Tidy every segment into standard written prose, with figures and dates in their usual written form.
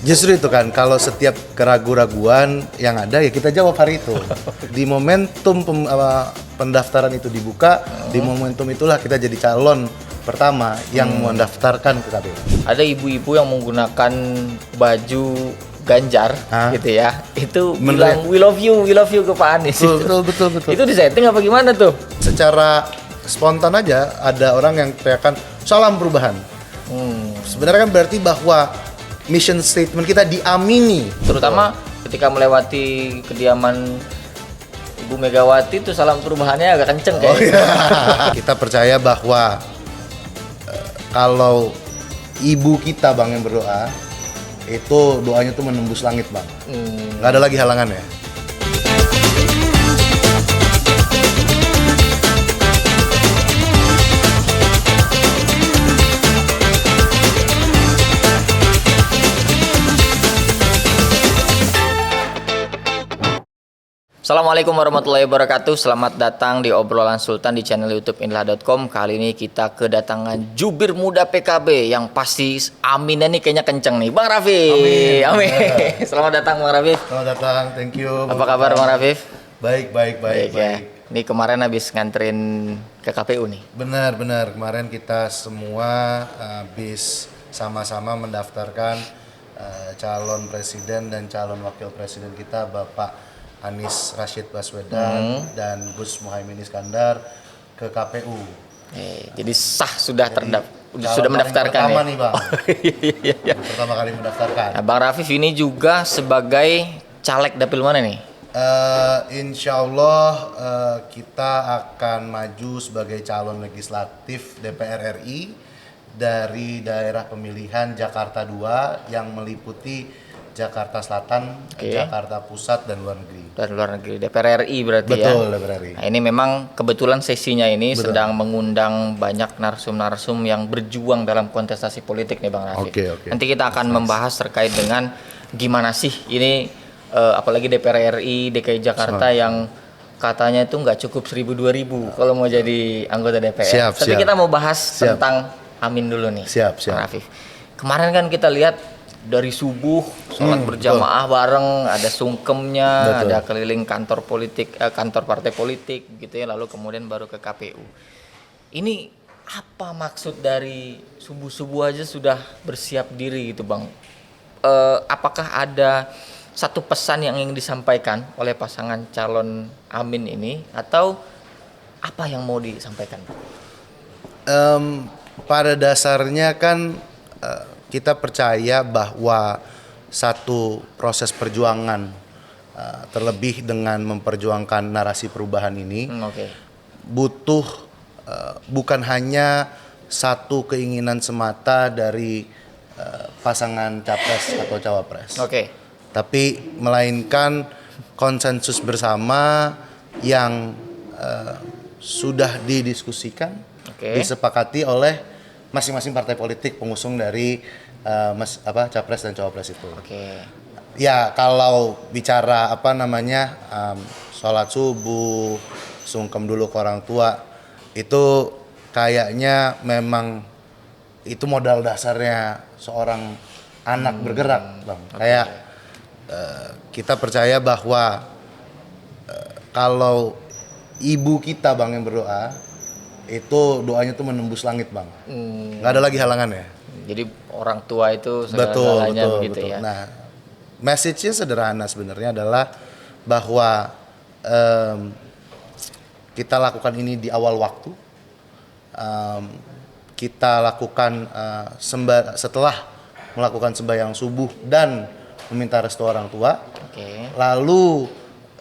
Justru itu kan, kalau setiap keraguan-raguan yang ada ya kita jawab hari itu. Di momentum pendaftaran itu dibuka, di momentum itulah kita jadi calon pertama yang mendaftarkan ke KPU. Ada ibu-ibu yang menggunakan baju Ganjar gitu ya. Itu bilang we love you ke Pak Anies. Betul. Itu disetting apa gimana tuh? Secara spontan aja ada orang yang teriakan salam perubahan. Sebenarnya kan berarti bahwa mission statement kita diamini. Terutama ketika melewati kediaman Ibu Megawati itu salam perubahannya agak kenceng kayak. Kita percaya bahwa kalau ibu kita Bang yang berdoa, itu doanya tuh menembus langit Bang. Nggak ada lagi halangannya. Assalamualaikum warahmatullahi wabarakatuh. Selamat datang di obrolan Sultan di channel YouTube Inlah.com. Kali ini kita kedatangan jubir muda PKB yang pasti aminnya nih kayaknya kenceng nih, Bang Rafif. Amin. Selamat datang Bang Rafif. Selamat datang, thank you. Apa kabar Bang Rafif? Baik. Ya. Ini kemarin habis nganterin ke KPU nih. Benar. Kemarin kita semua habis sama-sama mendaftarkan calon presiden dan calon wakil presiden kita Bapak Anies Rashid Baswedan dan Gus Muhaimin Iskandar ke KPU. Jadi sah sudah sudah mendaftarkan pertama ya. Nih Bang. Iya. Pertama kali mendaftarkan. Nah, Bang Rafif ini juga sebagai caleg dapil mana nih? Insya Allah kita akan maju sebagai calon legislatif DPR RI dari daerah pemilihan Jakarta 2 yang meliputi Jakarta Selatan, Jakarta Pusat, dan luar negeri. Dan luar negeri, DPR RI berarti. Betul, DPR RI. Nah, ini memang kebetulan sesinya ini sedang mengundang banyak narsum-narsum yang berjuang dalam kontestasi politik nih Bang Rafif. Oke. Nanti kita akan membahas terkait dengan gimana sih ini apalagi DPR RI DKI Jakarta yang katanya itu nggak cukup 1.000-2.000 kalau mau jadi anggota DPR. Tapi kita mau bahas tentang Amin dulu nih, Bang Rafif. Kemarin kan kita lihat dari subuh sholat berjamaah bareng, ada sungkemnya, ada keliling kantor politik, kantor partai politik gitu ya, lalu kemudian baru ke KPU. Ini apa maksud dari subuh-subuh aja sudah bersiap diri gitu Bang? Apakah ada satu pesan yang ingin disampaikan oleh pasangan calon Amin ini, atau apa yang mau disampaikan? Pada dasarnya kan kita percaya bahwa satu proses perjuangan terlebih dengan memperjuangkan narasi perubahan ini butuh bukan hanya satu keinginan semata dari pasangan capres atau cawapres, tapi melainkan konsensus bersama yang sudah didiskusikan, disepakati oleh masing-masing partai politik pengusung dari capres dan cawapres itu. Ya kalau bicara sholat subuh, sungkem dulu ke orang tua, itu kayaknya memang itu modal dasarnya seorang anak bergerak, Bang. Kayak kita percaya bahwa kalau ibu kita Bang yang berdoa, itu doanya tuh menembus langit Bang. Nggak ada lagi halangannya. Jadi orang tua itu segala-galanya begitu ya. Nah, message-nya sederhana sebenarnya adalah bahwa kita lakukan ini di awal waktu. Kita lakukan setelah melakukan sembahyang subuh dan meminta restu orang tua. Lalu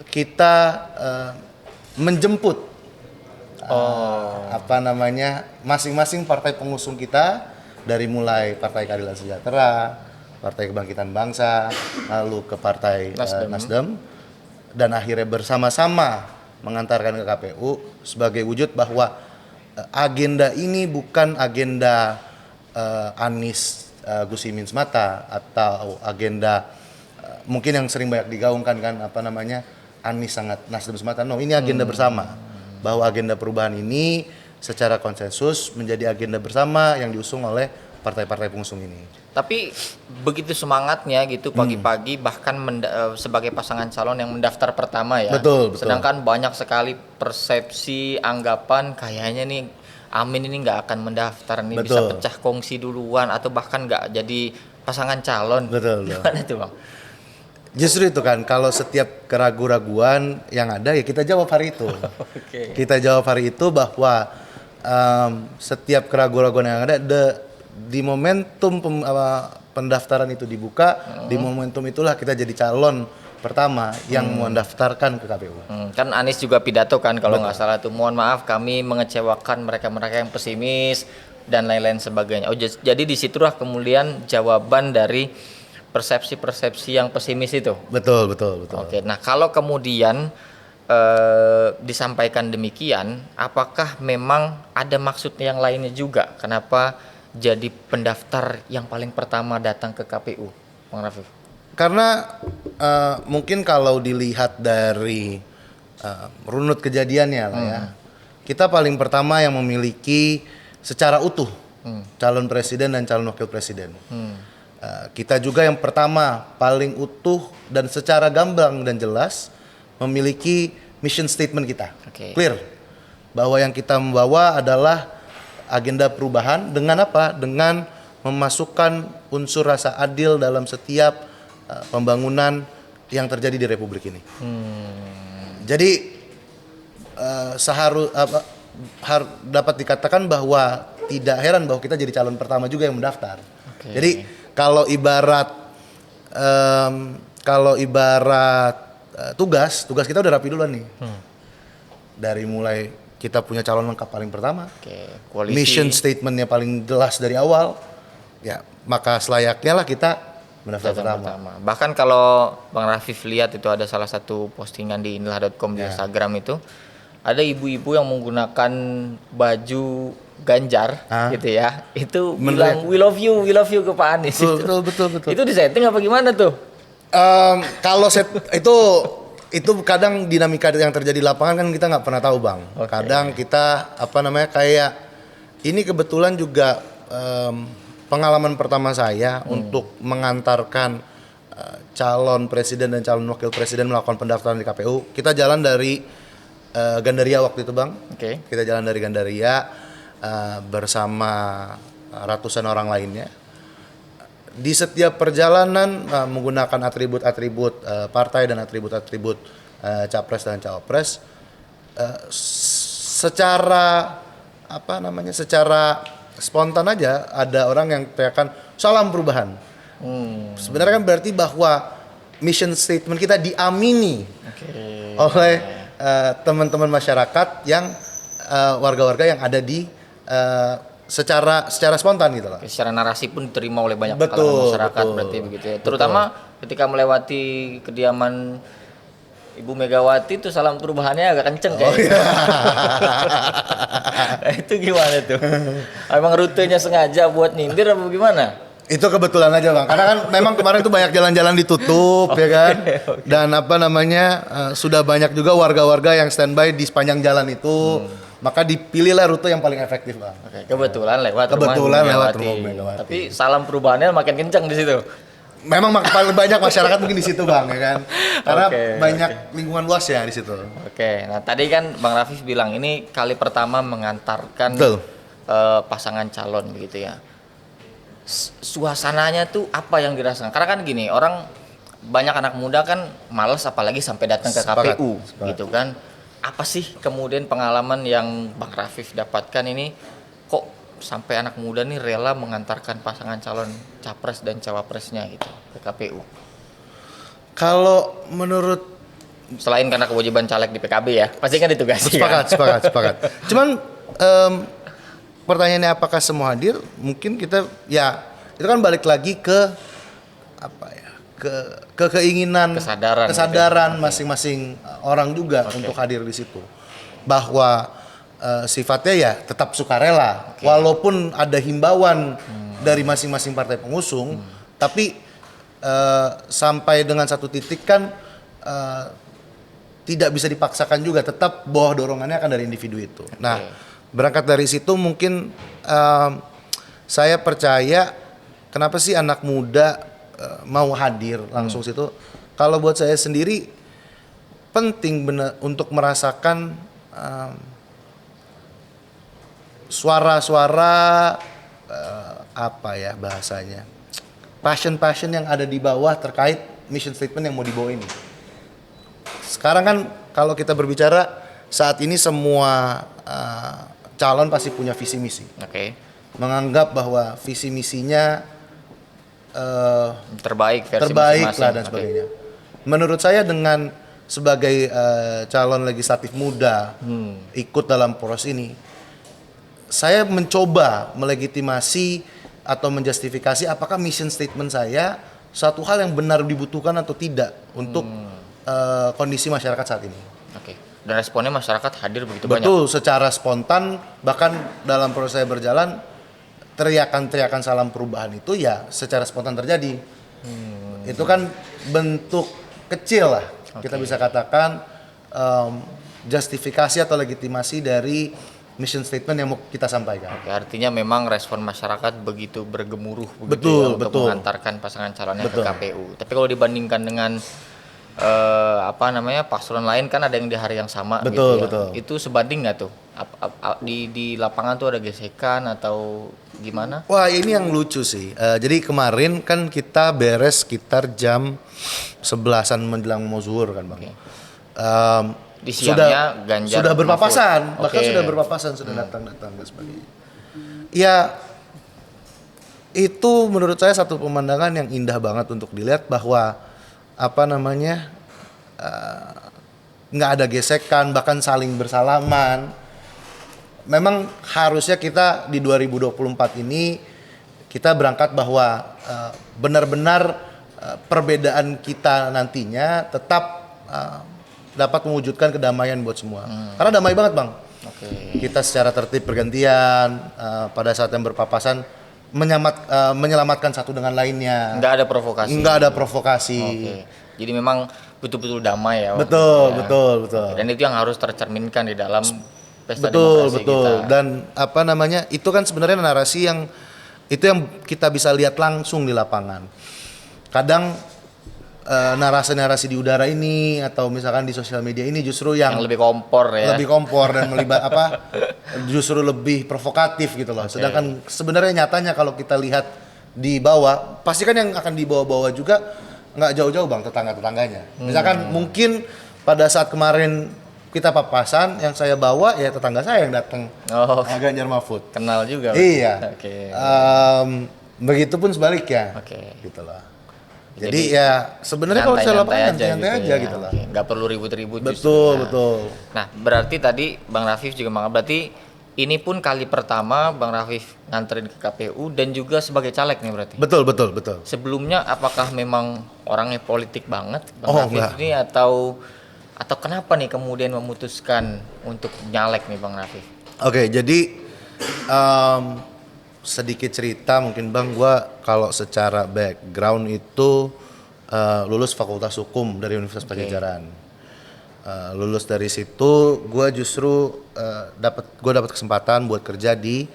kita menjemput masing-masing partai pengusung kita, dari mulai Partai Keadilan Sejahtera, Partai Kebangkitan Bangsa, lalu ke Partai Nasdem, dan akhirnya bersama-sama mengantarkan ke KPU sebagai wujud bahwa agenda ini bukan agenda Anies Gus Imin semata, atau agenda mungkin yang sering banyak digaungkan kan Anies sangat Nasdem semata. No, ini agenda bersama. Bahwa agenda perubahan ini secara konsensus menjadi agenda bersama yang diusung oleh partai-partai pengusung ini. Tapi begitu semangatnya gitu pagi-pagi bahkan sebagai pasangan calon yang mendaftar pertama ya. Betul. Sedangkan banyak sekali persepsi, anggapan kayaknya nih Amin ini nggak akan mendaftar nih, bisa pecah kongsi duluan atau bahkan nggak jadi pasangan calon. Betul. Gimana itu Bang? Justru itu kan, kalau setiap keraguan-raguan yang ada ya kita jawab hari itu. Kita jawab hari itu bahwa setiap keraguan-raguan yang ada di momentum pendaftaran itu dibuka, di momentum itulah kita jadi calon pertama yang mendaftarkan ke KPU. Kan Anies juga pidato kan kalau nggak salah tuh, mohon maaf kami mengecewakan mereka-mereka yang pesimis dan lain-lain sebagainya. Oh jadi disitulah kemudian jawaban dari persepsi-persepsi yang pesimis itu. Betul. Oke, nah kalau kemudian disampaikan demikian, apakah memang ada maksud yang lainnya juga? Kenapa jadi pendaftar yang paling pertama datang ke KPU, Bang Rafif? Karena mungkin kalau dilihat dari runut kejadiannya lah ya, kita paling pertama yang memiliki secara utuh calon presiden dan calon wakil presiden. Kita juga yang pertama paling utuh dan secara gamblang dan jelas memiliki mission statement kita. Clear bahwa yang kita membawa adalah agenda perubahan dengan apa? Dengan memasukkan unsur rasa adil dalam setiap pembangunan yang terjadi di Republik ini. Jadi dapat dikatakan bahwa tidak heran bahwa kita jadi calon pertama juga yang mendaftar. Jadi kalau ibarat tugas kita udah rapi duluan nih. Dari mulai kita punya calon lengkap paling pertama, mission statementnya paling jelas dari awal, ya maka selayaknya lah kita mendaftar pertama. Bahkan kalau Bang Rafif lihat itu ada salah satu postingan di inilah.com di Instagram itu, ada ibu-ibu yang menggunakan baju Ganjar gitu ya, itu bilang we love you ke Pak Anies. Betul. Itu disetting apa gimana tuh? Kalau itu kadang dinamika yang terjadi di lapangan kan kita nggak pernah tahu Bang. Kadang kita kayak ini kebetulan juga pengalaman pertama saya untuk mengantarkan calon presiden dan calon wakil presiden melakukan pendaftaran di KPU. Kita jalan dari Gandaria waktu itu Bang. Kita jalan dari Gandaria bersama ratusan orang lainnya. Di setiap perjalanan menggunakan atribut-atribut partai dan atribut-atribut capres dan cawapres, secara spontan aja ada orang yang teriakan salam perubahan. Sebenarnya kan berarti bahwa mission statement kita diamini oleh teman-teman masyarakat yang warga-warga yang ada di secara spontan gitu lah. Secara narasi pun diterima oleh banyak kalangan masyarakat berarti begitu ya. Terutama ketika melewati kediaman Ibu Megawati tuh salam perubahannya agak kenceng kayaknya. Nah, itu gimana tuh? Emang rutenya sengaja buat nyindir apa gimana? Itu kebetulan aja Bang, karena kan memang kemarin tuh banyak jalan-jalan ditutup ya kan. Dan sudah banyak juga warga-warga yang standby di sepanjang jalan itu. Maka dipilihlah rute yang paling efektif Bang. Kebetulan lewat rumah Megawati. Tapi salam perubahannya makin kencang di situ. Memang paling banyak masyarakat mungkin di situ Bang ya kan. Karena banyak lingkungan luas ya di situ. Nah tadi kan Bang Rafif bilang ini kali pertama mengantarkan pasangan calon begitu ya. Suasananya tuh apa yang dirasakan? Karena kan gini, orang banyak anak muda kan malas apalagi sampai datang ke KPU gitu kan. Apa sih kemudian pengalaman yang Bang Rafif dapatkan ini, kok sampai anak muda nih rela mengantarkan pasangan calon capres dan cawapresnya gitu ke KPU? Kalau menurut, selain karena kewajiban caleg di PKB ya, pasti kan ditugasi. Sepakat. Cuman pertanyaannya apakah semua hadir? Mungkin kita ya itu kan balik lagi ke ke keinginan, kesadaran masing-masing orang juga untuk hadir di situ. Bahwa sifatnya ya tetap sukarela, walaupun ada himbauan dari masing-masing partai pengusung, tapi sampai dengan satu titik kan tidak bisa dipaksakan juga, tetap bahwa dorongannya akan dari individu itu. Nah, berangkat dari situ mungkin saya percaya kenapa sih anak muda mau hadir langsung situ. Kalau buat saya sendiri penting benar untuk merasakan suara-suara apa ya bahasanya, passion yang ada di bawah terkait mission statement yang mau dibawa ini. Sekarang kan kalau kita berbicara saat ini semua calon pasti punya visi misi. Menganggap bahwa visi misinya terbaik versi terbaik masing-masing lah dan sebagainya. Menurut saya dengan sebagai calon legislatif muda ikut dalam proses ini, saya mencoba melegitimasi atau menjustifikasi apakah mission statement saya satu hal yang benar dibutuhkan atau tidak untuk kondisi masyarakat saat ini. Dan responnya masyarakat hadir begitu banyak. Betul, secara spontan, bahkan dalam proses saya berjalan teriakan-teriakan salam perubahan itu ya secara spontan terjadi. Itu kan bentuk kecil lah, kita bisa katakan justifikasi atau legitimasi dari mission statement yang mau kita sampaikan. Artinya memang respon masyarakat begitu bergemuruh begitu untuk mengantarkan pasangan calonnya ke KPU. Tapi kalau dibandingkan dengan paslon lain kan ada yang di hari yang sama gitu ya. Itu sebanding nggak tuh? Di lapangan tuh ada gesekan atau gimana? Wah, ini yang lucu sih. Jadi kemarin kan kita beres sekitar jam 11-an menjelang mau zuhur kan Bang. Di siangnya Ganjar sudah berpapasan, bahkan sudah berpapasan, sudah datang dan sebagainya. Ya, itu menurut saya satu pemandangan yang indah banget untuk dilihat bahwa nggak ada gesekan, bahkan saling bersalaman. Memang harusnya kita di 2024 ini kita berangkat bahwa benar-benar perbedaan kita nantinya tetap dapat mewujudkan kedamaian buat semua. Karena damai banget Bang. Kita secara tertib bergantian pada saat yang berpapasan menyelamatkan satu dengan lainnya. Nggak ada provokasi. Nggak ada provokasi. Jadi memang betul-betul damai ya. Betul. Dan itu yang harus tercerminkan di dalam pesta demokrasi kita. Dan itu kan sebenarnya narasi yang kita bisa lihat langsung di lapangan. Kadang narasi-narasi di udara ini atau misalkan di sosial media ini justru yang lebih kompor ya. Lebih kompor dan justru lebih provokatif gitu loh. Sedangkan sebenarnya nyatanya kalau kita lihat di bawah, pasti kan yang akan dibawa-bawa juga nggak jauh-jauh Bang, tetangga-tetangganya. Misalkan mungkin pada saat kemarin kita papasan, yang saya bawa ya tetangga saya yang datang. Ganjar Mahfud. Kenal juga. Iya. Begitupun sebaliknya. Gitu loh. Jadi ya sebenarnya kalau saya lapangan santai aja gitu lah. Nggak perlu ribut-ribut. Betul. Nah, berarti tadi Bang Rafif juga berarti ini pun kali pertama Bang Rafif nganterin ke KPU dan juga sebagai caleg nih berarti. Betul. Sebelumnya apakah memang orangnya politik banget Bang Rafif ini atau kenapa nih kemudian memutuskan untuk nyalek nih Bang Rafif? Oke, jadi sedikit cerita mungkin Bang, gue kalau secara background itu lulus Fakultas Hukum dari Universitas Pajajaran. Lulus dari situ gue justru dapat kesempatan buat kerja di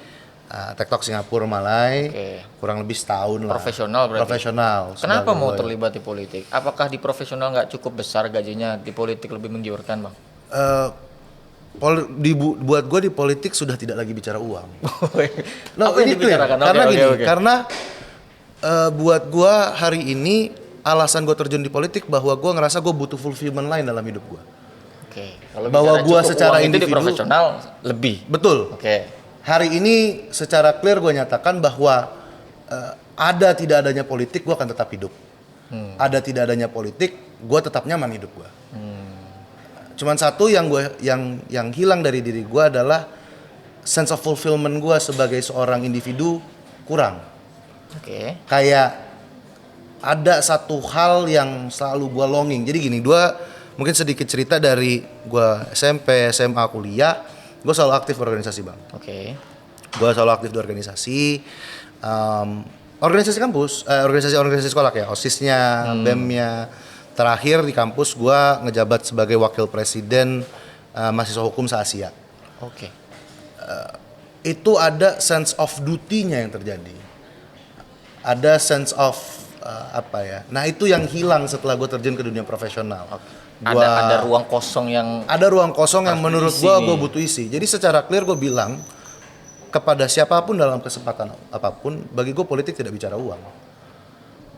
TikTok Singapura Malai, kurang lebih setahun lah. Profesional berarti? Profesional. Kenapa mau terlibat di politik? Apakah di profesional nggak cukup besar gajinya, di politik lebih menggiurkan Bang? Buat gue di politik sudah tidak lagi bicara uang. Apa yang dibicarakan? Karena buat gue hari ini alasan gue terjun di politik bahwa gue ngerasa gue butuh fulfillment lain dalam hidup gue. Bahwa gue secara individu itu di profesional lebih. Betul. Hari ini secara clear gue nyatakan bahwa ada tidak adanya politik gue akan tetap hidup. Ada tidak adanya politik gue tetap nyaman hidup gue. Cuman satu yang hilang dari diri gue adalah sense of fulfillment gue sebagai seorang individu kurang. Kayak ada satu hal yang selalu gue longing. Jadi gini, mungkin sedikit cerita dari gue SMP, SMA, kuliah, gue selalu aktif berorganisasi Bang. Gue selalu aktif di organisasi, organisasi kampus, organisasi sekolah kayak OSIS-nya, BEM-nya. Terakhir di kampus gue ngejabat sebagai wakil presiden mahasiswa hukum se-Asia. itu ada sense of duty-nya yang terjadi. Ada sense of apa ya? Nah, itu yang hilang setelah gue terjun ke dunia profesional. Ada ruang kosong yang menurut gue butuh isi. Jadi secara clear gue bilang kepada siapapun dalam kesempatan apapun, bagi gue politik tidak bicara uang.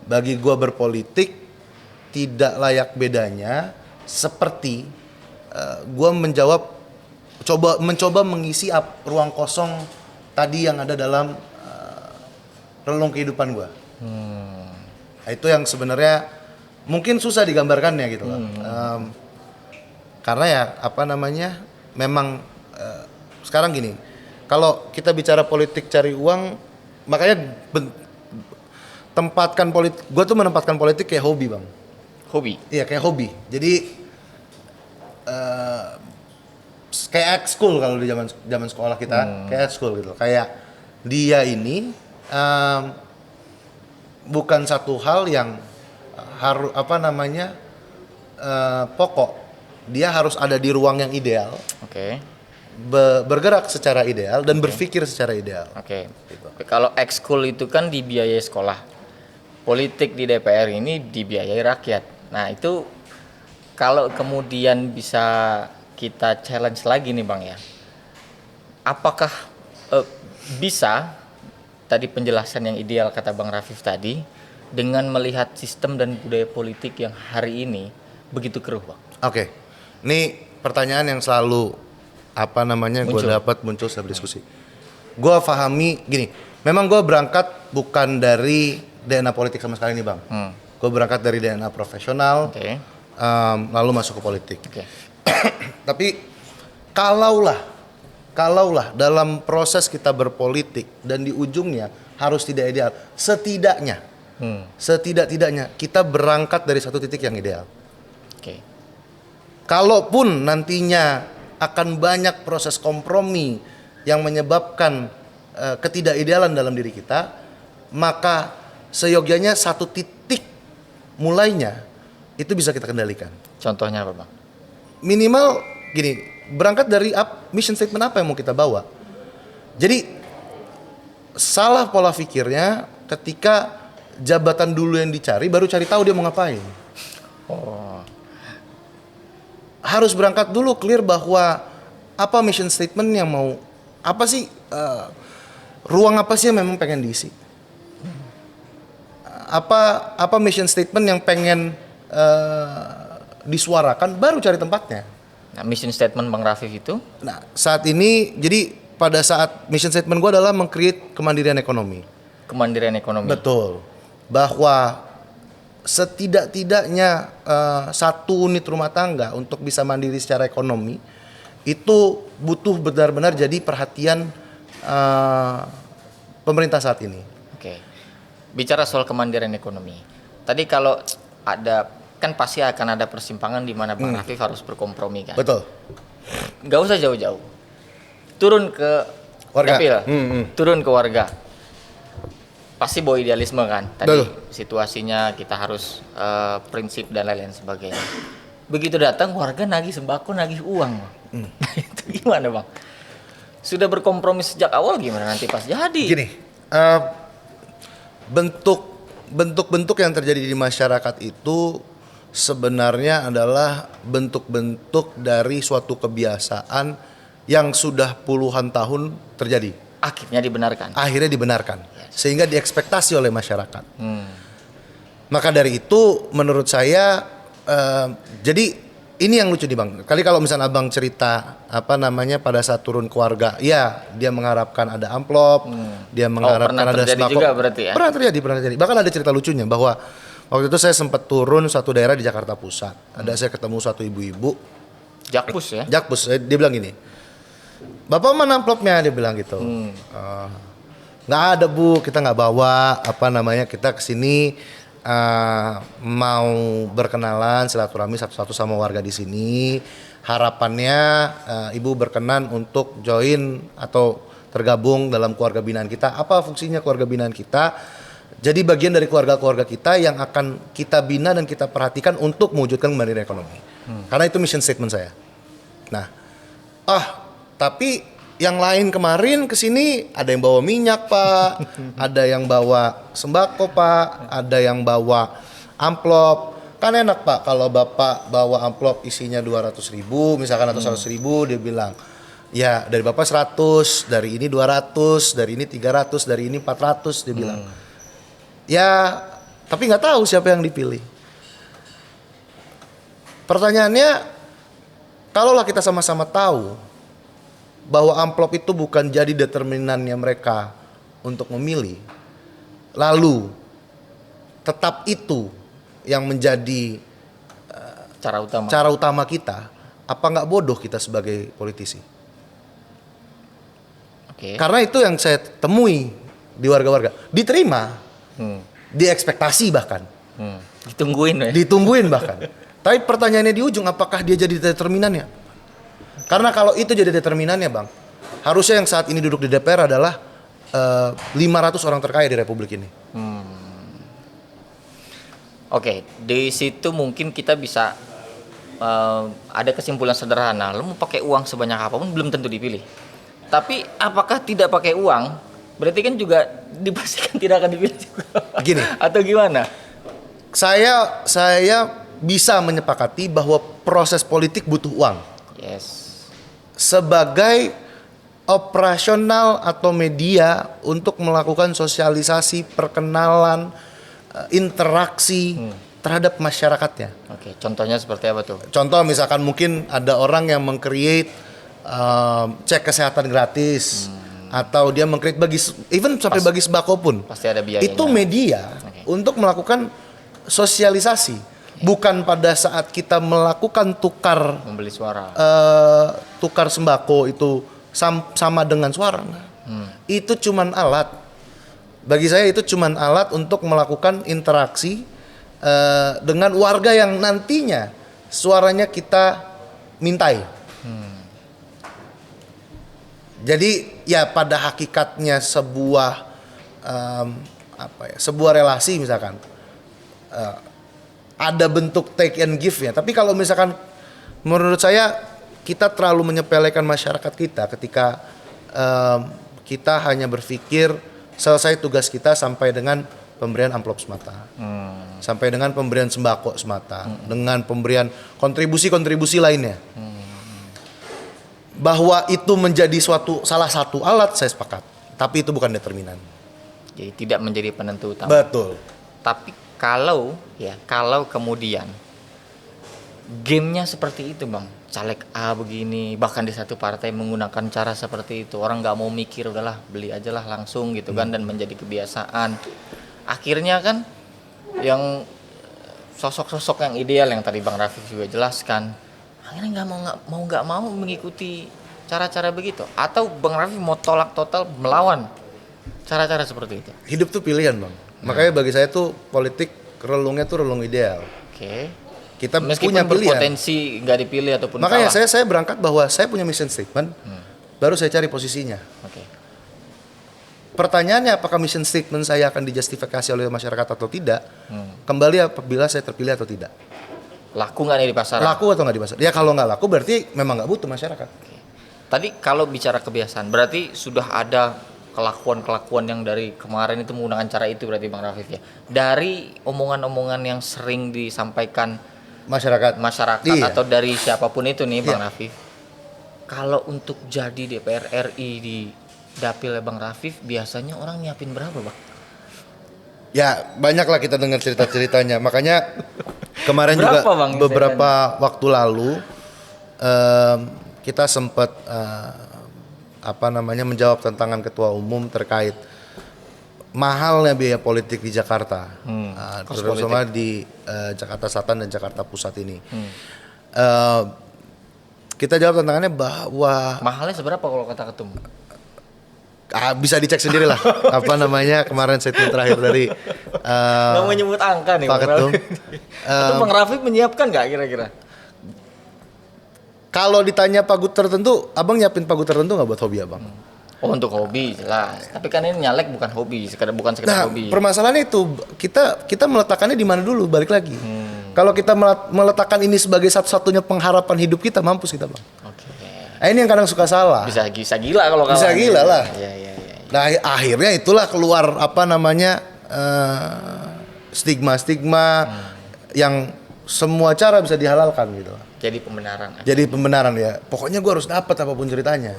Bagi gue berpolitik tidak layak bedanya seperti gue mencoba mengisi ruang kosong tadi yang ada dalam relung kehidupan gue. Nah, itu yang sebenarnya mungkin susah digambarkannya gitu loh. Karena ya memang sekarang gini, kalau kita bicara politik cari uang, makanya gue tuh menempatkan politik kayak hobi, Bang. Hobi? Iya, kayak hobi. Jadi kayak ekskul kalau di zaman sekolah kita, kayak ekskul gitu. Kayak dia ini bukan satu hal yang harus pokok. Dia harus ada di ruang yang ideal. Oke. Bergerak secara ideal dan berpikir secara ideal. Oke. Gitu. Kalau ekskul itu kan dibiayai sekolah. Politik di DPR ini dibiayai rakyat. Nah, itu kalau kemudian bisa kita challenge lagi nih, Bang ya. Apakah bisa tadi penjelasan yang ideal kata Bang Rafif tadi dengan melihat sistem dan budaya politik yang hari ini begitu keruh, Bang? Oke. Ini pertanyaan yang selalu gue dapat muncul setiap diskusi. Gue pahami gini, memang gue berangkat bukan dari DNA politik sama sekali nih, Bang. Gue berangkat dari DNA profesional, lalu masuk ke politik. Tapi kalaulah dalam proses kita berpolitik dan di ujungnya harus tidak ideal, setidak-tidaknya kita berangkat dari satu titik yang ideal. Kalaupun nantinya akan banyak proses kompromi yang menyebabkan ketidakidealan dalam diri kita, maka seyogyanya satu titik mulainya itu bisa kita kendalikan. Contohnya apa, Bang? Minimal gini, berangkat dari mission statement apa yang mau kita bawa. Jadi salah pola pikirnya ketika jabatan dulu yang dicari, baru cari tahu dia mau ngapain. Harus berangkat dulu clear bahwa apa mission statement yang mau, apa sih ruang apa sih yang memang pengen diisi. Apa mission statement yang pengen disuarakan, baru cari tempatnya. Nah, mission statement Bang Rafif itu? Nah, saat ini, jadi pada saat mission statement gue adalah meng-create kemandirian ekonomi. Kemandirian ekonomi? Betul. Bahwa setidak-tidaknya satu unit rumah tangga untuk bisa mandiri secara ekonomi, itu butuh benar-benar jadi perhatian pemerintah saat ini. Oke. Bicara soal kemandirian ekonomi. Tadi kalau ada, kan pasti akan ada persimpangan di mana Bang Rafif harus berkompromi kan. Betul. Gak usah jauh-jauh. Turun ke warga. Dapil, turun ke warga. Pasti bawa idealisme kan. Tadi situasinya kita harus prinsip dan lain-lain sebagainya. Begitu datang warga nagih sembako, nagih uang. Itu gimana, Bang? Sudah berkompromi sejak awal, gimana nanti pas jadi? Gini, bentuk-bentuk yang terjadi di masyarakat itu sebenarnya adalah bentuk-bentuk dari suatu kebiasaan yang sudah puluhan tahun terjadi. Akhirnya dibenarkan. Sehingga diekspektasi oleh masyarakat. Maka dari itu menurut saya jadi ini yang lucu nih, Bang. Kali kalau misalnya Abang cerita pada saat turun ke warga, ya dia mengharapkan ada amplop, dia mengharapkan ada sembako. Juga berarti ya? Pernah terjadi. Bahkan ada cerita lucunya bahwa waktu itu saya sempat turun suatu daerah di Jakarta Pusat. Saya ketemu suatu ibu-ibu. Jakpus ya? Jakpus, dia bilang gini, "Bapak mana amplopnya?" Dia bilang gitu. Nggak ada, Bu, kita nggak bawa, kita kesini mau berkenalan, silaturahmi satu-satu sama warga di sini. Harapannya Ibu berkenan untuk join atau tergabung dalam keluarga binaan kita. Apa fungsinya keluarga binaan kita? Jadi bagian dari keluarga-keluarga kita yang akan kita bina dan kita perhatikan untuk mewujudkan kemandirian ekonomi. Karena itu mission statement saya. Nah, tapi Yang lain kemarin ke sini ada yang bawa minyak, Pak, ada yang bawa sembako, Pak, ada yang bawa amplop. Kan enak, Pak, kalau Bapak bawa amplop isinya 200.000 misalkan atau 100.000, dia bilang, ya dari Bapak 100, dari ini 200, dari ini 300, dari ini 400, dia bilang. Ya, tapi nggak tahu siapa yang dipilih. Pertanyaannya, kalaulah kita sama-sama tahu bahwa amplop itu bukan jadi determinannya mereka untuk memilih, lalu tetap itu yang menjadi cara utama kita, apa nggak bodoh kita sebagai politisi? Karena itu yang saya temui di warga-warga, diterima, diekspektasi bahkan, ditungguin bahkan. Tapi pertanyaannya di ujung, apakah dia jadi determinannya? Karena kalau itu jadi determinannya, Bang, harusnya yang saat ini duduk di DPR adalah 500 orang terkaya di Republik ini. Oke, di situ mungkin kita bisa ada kesimpulan sederhana. Lo mau pakai uang sebanyak apapun belum tentu dipilih. Tapi apakah tidak pakai uang berarti kan juga dipastikan tidak akan dipilih juga. Gini. Atau gimana? Saya bisa menyepakati bahwa proses politik butuh uang. Yes. Sebagai operasional atau media untuk melakukan sosialisasi, perkenalan, interaksi terhadap masyarakatnya. Oke, contohnya seperti apa tuh? Contoh misalkan mungkin ada orang yang meng-create cek kesehatan gratis, atau dia meng-create even sampai bagi sembako pun. Pasti ada biayanya. Itu media untuk melakukan sosialisasi. Bukan pada saat kita melakukan membeli suara, tukar sembako itu sama dengan suara. Itu cuman alat. Bagi saya itu cuman alat untuk melakukan interaksi dengan warga yang nantinya suaranya kita mintai. Jadi ya pada hakikatnya sebuah sebuah relasi misalkan. Ada bentuk take and give ya. Tapi kalau misalkan menurut saya kita terlalu menyepelekan masyarakat kita ketika kita hanya berpikir selesai tugas kita sampai dengan pemberian amplop semata, sampai dengan pemberian sembako semata, dengan pemberian kontribusi lainnya. Bahwa itu menjadi salah satu alat, saya sepakat. Tapi itu bukan determinan. Jadi tidak menjadi penentu utama. Betul. Tapi kalau kemudian gamenya seperti itu, Bang, caleg A begini, bahkan di satu partai menggunakan cara seperti itu, orang nggak mau mikir, udahlah beli aja lah langsung gitu kan, dan menjadi kebiasaan. Akhirnya kan yang sosok-sosok yang ideal yang tadi Bang Rafiq juga jelaskan, akhirnya nggak mau mengikuti cara-cara begitu, atau Bang Rafiq mau tolak total melawan cara-cara seperti itu. Hidup tuh pilihan, Bang. Makanya bagi saya tuh politik relungnya tuh relung ideal. Oke. Kita meskipun punya pilihan. Berpotensi nggak dipilih ataupun makanya kalah. saya berangkat bahwa saya punya mission statement, baru saya cari posisinya. Oke. Pertanyaannya apakah mission statement saya akan dijustifikasi oleh masyarakat atau tidak? Kembali apabila saya terpilih atau tidak. Laku nggak nih di pasaran? Laku atau nggak di pasaran? Ya kalau nggak laku berarti memang nggak butuh masyarakat. Oke. Tadi kalau bicara kebiasaan, berarti sudah ada kelakuan yang dari kemarin itu menggunakan cara itu berarti Bang Rafiq ya. Dari omongan-omongan yang sering disampaikan masyarakat iya. Atau dari siapapun itu nih Bang Rafiq. Kalau untuk jadi DPR RI di dapil Bang Rafiq, biasanya orang nyiapin berapa, Bang? Ya, banyaklah kita dengar cerita-ceritanya. Makanya kemarin berapa, juga Bang, beberapa waktu lalu kita sempat menjawab tantangan ketua umum terkait mahalnya biaya politik di Jakarta, terutama di Jakarta Selatan dan Jakarta Pusat ini. Kita jawab tantangannya bahwa mahalnya seberapa kalau kata ketum? Bisa dicek sendiri lah. Kemarin statement terakhir dari nggak menyebut angka nih Pak Ketum. Atau Bang Rafiq menyiapkan nggak kira-kira? Kalau ditanya pagut tertentu, abang nyiapin pagut tertentu nggak buat hobi abang? Oh, untuk hobi jelas. Tapi kan ini nyalek bukan hobi, bukan sekedar hobi. Permasalahannya itu kita meletakkannya di mana dulu, balik lagi. Kalau kita meletakkan ini sebagai satu-satunya pengharapan hidup kita, mampus kita, Bang. Oke. Nah, ini yang kadang suka salah. Bisa gila kalau kalah. Bisa gila lah. Iya. Nah akhirnya itulah keluar apa namanya stigma-stigma yang semua cara bisa dihalalkan gitu. Jadi pembenaran. Jadi pembenaran ya. Pokoknya gue harus dapat apapun ceritanya.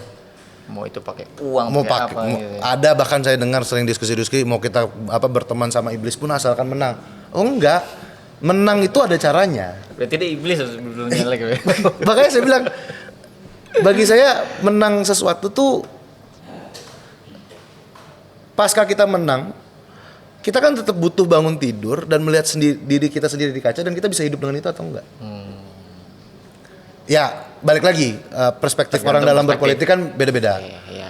Mau itu pakai uang, Mau pakai pakai apa gitu. ada bahkan saya dengar sering diskusi-diskusi mau kita apa berteman sama iblis pun asalkan menang. Oh enggak. Menang itu ada caranya. Berarti dia iblis sebelumnya lagi. Makanya saya bilang bagi saya menang sesuatu tuh pasca kita menang, kita kan tetap butuh bangun tidur dan melihat diri kita sendiri di kaca dan kita bisa hidup dengan itu atau enggak. Ya, balik lagi perspektif orang dalam berpolitik kan beda-beda. Iya.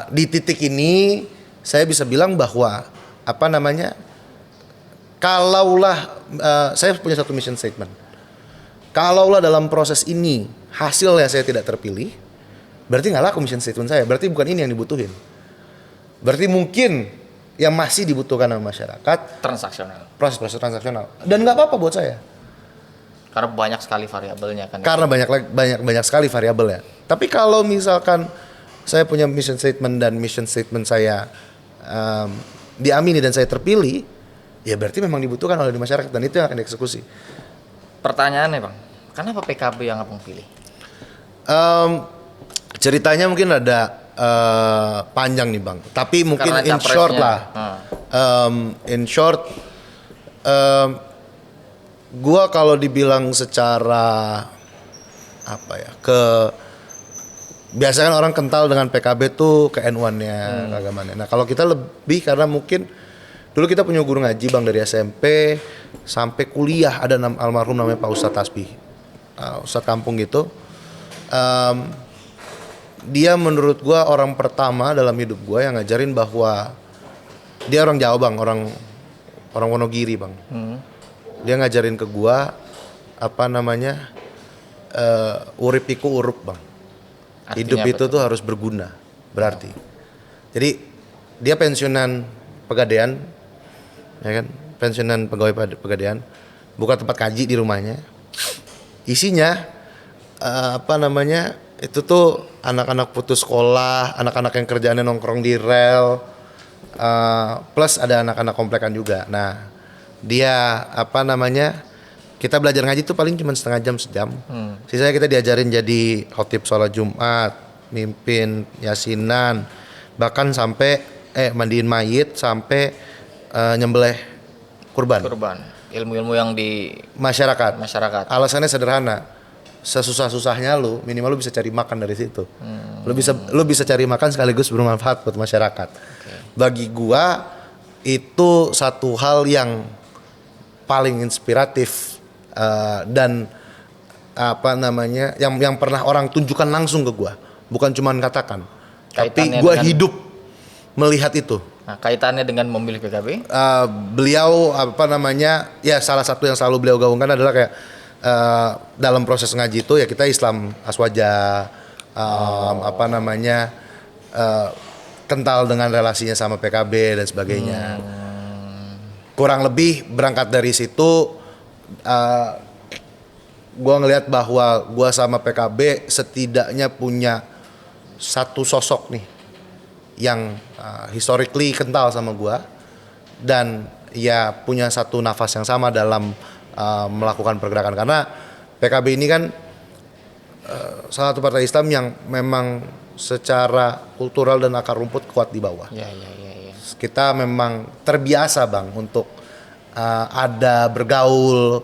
Di titik ini saya bisa bilang bahwa apa namanya, kalaulah saya punya satu mission statement. Kalaulah dalam proses ini hasilnya saya tidak terpilih, berarti nggak laku mission statement saya. Berarti bukan ini yang dibutuhin. Berarti mungkin yang masih dibutuhkan oleh masyarakat Transaksional. proses transaksional. Dan nggak apa-apa buat saya. Karena banyak sekali variabelnya kan. Karena banyak sekali variabelnya. Tapi kalau misalkan saya punya mission statement dan mission statement saya diamini dan saya terpilih, ya berarti memang dibutuhkan oleh masyarakat dan itu yang akan dieksekusi. Pertanyaannya Bang, kenapa PKB yang Abang pilih? Ceritanya mungkin ada panjang nih Bang. Tapi mungkin Karena in short capresnya. lah. In short, gua kalau dibilang secara apa ya, biasanya kan orang kental dengan PKB tuh ke N1-nya, keagamannya. Nah kalau kita lebih karena mungkin dulu kita punya guru ngaji Bang dari SMP sampai kuliah, ada almarhum namanya Pak Ustadz Tasbih, Ustadz kampung gitu. Dia menurut gua orang pertama dalam hidup gua yang ngajarin bahwa dia orang Jawa Bang, orang Wonogiri Bang. Dia ngajarin ke gua apa namanya urip iku urup Bang. Artinya Hidup itu betul. tuh harus berguna, berarti. Jadi dia pensiunan Pegadaian, ya kan? Pensiunan pegawai Pegadaian, buka tempat kaji di rumahnya. Isinya apa namanya? Itu tuh anak-anak putus sekolah, anak-anak yang kerjaannya nongkrong di rel, plus ada anak-anak komplekan juga. Nah, dia apa namanya? Kita belajar ngaji tuh paling cuma setengah jam, sejam. Sisanya kita diajarin jadi khotib sholat Jumat, mimpin yasinan, bahkan sampai mandiin mayit sampai nyembelih kurban. Ilmu-ilmu yang di Masyarakat. Alasannya sederhana. Sesusah-susahnya lu minimal lu bisa cari makan dari situ. Lu bisa cari makan sekaligus bermanfaat buat masyarakat. Bagi gua itu satu hal yang paling inspiratif dan apa namanya yang pernah orang tunjukkan langsung ke gua, bukan cuma katakan. Tapi gua hidup melihat itu. Nah, kaitannya dengan memilih PKB? Beliau apa namanya, ya salah satu yang selalu beliau gaungkan adalah kayak dalam proses ngaji itu ya kita Islam aswaja, apa namanya, kental dengan relasinya sama PKB dan sebagainya. Kurang lebih berangkat dari situ, gua ngelihat bahwa gua sama PKB setidaknya punya satu sosok nih yang historically kental sama gua dan ya punya satu nafas yang sama dalam melakukan pergerakan, karena PKB ini kan salah satu partai Islam yang memang secara kultural dan akar rumput kuat di bawah. Ya. Kita memang terbiasa Bang untuk ada bergaul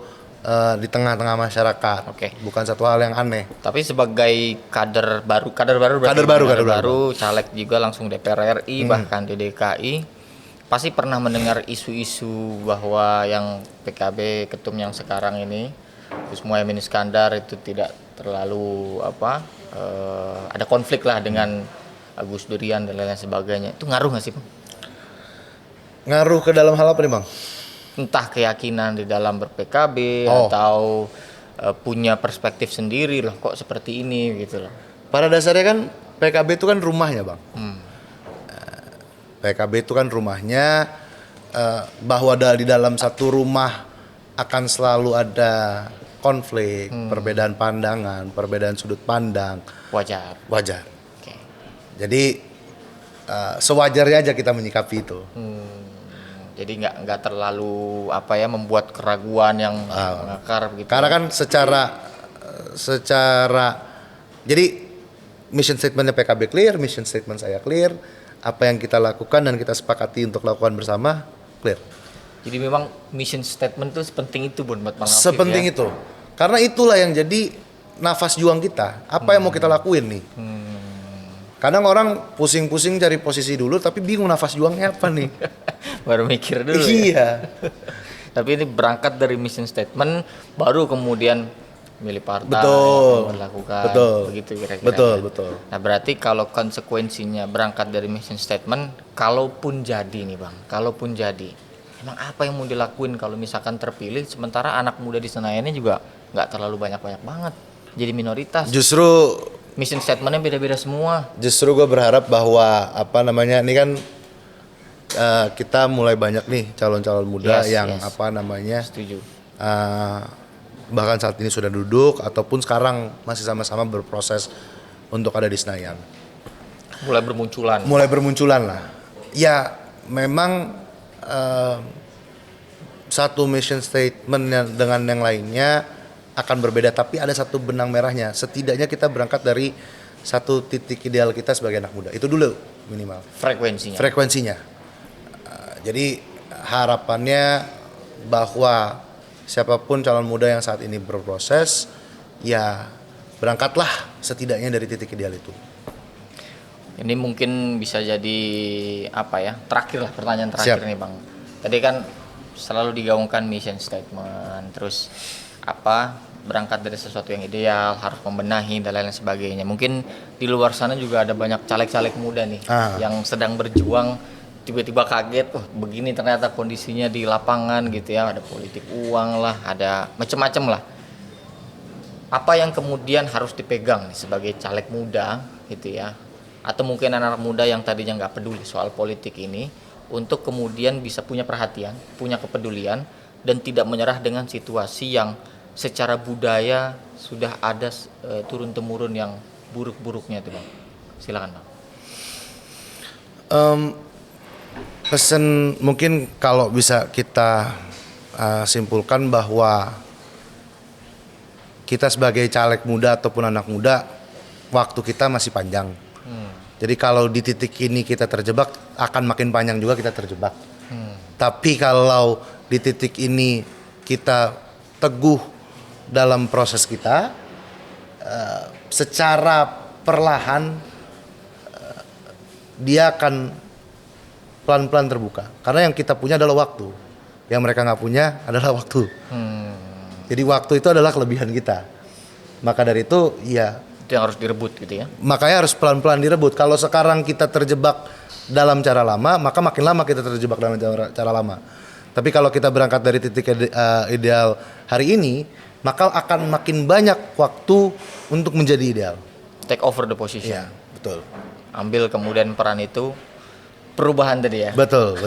di tengah-tengah masyarakat. Bukan satu hal yang aneh. Tapi sebagai kader baru, caleg juga langsung DPR RI, bahkan di DKI, pasti pernah mendengar isu-isu bahwa yang PKB ketum yang sekarang ini, Gus Muhaimin Iskandar itu tidak terlalu ada konflik lah dengan Agus Durian dan lain-lain sebagainya. Itu ngaruh nggak sih Bang? Ngaruh ke dalam hal apa nih Bang? Entah keyakinan di dalam ber-PKB atau punya perspektif sendiri loh kok seperti ini gitu loh. Pada dasarnya kan PKB itu kan rumahnya Bang. PKB itu kan rumahnya, bahwa di dalam satu rumah akan selalu ada konflik, perbedaan pandangan, perbedaan sudut pandang. Wajar. Oke. Jadi sewajarnya aja kita menyikapi itu. Jadi nggak terlalu membuat keraguan yang mengakar begitu. Karena kan secara jadi mission statementnya PKB clear, mission statement saya clear, apa yang kita lakukan dan kita sepakati untuk lakukan bersama clear. Jadi memang mission statement itu sepenting itu buat Bang Rafif. Sepenting itu. Karena itulah yang jadi nafas juang kita. Apa yang mau kita lakuin nih? Kadang orang pusing-pusing cari posisi dulu tapi bingung nafas juangnya apa nih. Baru mikir dulu. Iya. Tapi ini berangkat dari mission statement baru kemudian milih partai betul. Melakukan betul. Begitu kira-kira. Betul. Nah, berarti kalau konsekuensinya berangkat dari mission statement, kalaupun jadi nih Bang, kalaupun jadi, emang apa yang mau dilakuin kalau misalkan terpilih sementara anak muda di Senayan ini juga nggak terlalu banyak-banyak banget. Jadi minoritas. Justru mission statementnya beda-beda semua. Justru gue berharap bahwa ini kan kita mulai banyak nih calon-calon muda yang Setuju. Bahkan saat ini sudah duduk ataupun sekarang masih sama-sama berproses untuk ada di Senayan. Mulai bermunculan lah. Ya memang satu mission statement dengan yang lainnya akan berbeda, tapi ada satu benang merahnya. Setidaknya kita berangkat dari satu titik ideal kita sebagai anak muda. Itu dulu minimal. Frekuensinya. Jadi harapannya bahwa siapapun calon muda yang saat ini berproses, ya berangkatlah setidaknya dari titik ideal itu. Ini mungkin bisa jadi pertanyaan terakhir. Siap. Nih Bang. Tadi kan selalu digaungkan mission statement, terus berangkat dari sesuatu yang ideal, harus membenahi dan lain sebagainya. Mungkin di luar sana juga ada banyak caleg-caleg muda nih yang sedang berjuang, tiba-tiba kaget, begini ternyata kondisinya di lapangan gitu ya, ada politik uang lah, ada macam-macam lah. Apa yang kemudian harus dipegang nih sebagai caleg muda gitu ya, atau mungkin anak-anak muda yang tadinya nggak peduli soal politik ini, untuk kemudian bisa punya perhatian, punya kepedulian, dan tidak menyerah dengan situasi yang secara budaya sudah ada turun-temurun yang buruk-buruknya itu Bang. Silakan Bang. Pesan mungkin kalau bisa kita simpulkan bahwa kita sebagai caleg muda ataupun anak muda, waktu kita masih panjang. Jadi kalau di titik ini kita terjebak, akan makin panjang juga kita terjebak. Tapi kalau di titik ini kita teguh dalam proses kita, secara perlahan dia akan pelan-pelan terbuka. Karena yang kita punya adalah waktu, yang mereka nggak punya adalah waktu. Jadi waktu itu adalah kelebihan kita. Maka dari itu, ya itu yang harus direbut gitu ya. Makanya harus pelan-pelan direbut. Kalau sekarang kita terjebak dalam cara lama, maka makin lama kita terjebak dalam cara lama. Tapi kalau kita berangkat dari titik ideal hari ini, maka akan makin banyak waktu untuk menjadi ideal. Take over the position. Iya, betul. Ambil kemudian peran itu, perubahan tadi ya. Betul.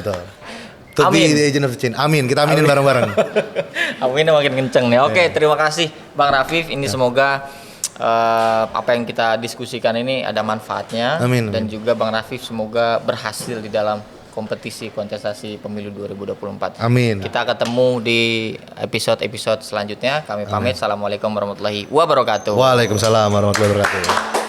To be the agent of change. Amin. Kita aminin bareng-bareng. Aminnya makin kenceng nih. Oke, terima kasih Bang Rafif. Ini semoga apa yang kita diskusikan ini ada manfaatnya. Amin. Dan juga Bang Rafif semoga berhasil di dalam kontestasi pemilu 2024. Amin. Kita ketemu di episode selanjutnya. Kami pamit. Assalamualaikum warahmatullahi wabarakatuh. Waalaikumsalam warahmatullahi wabarakatuh.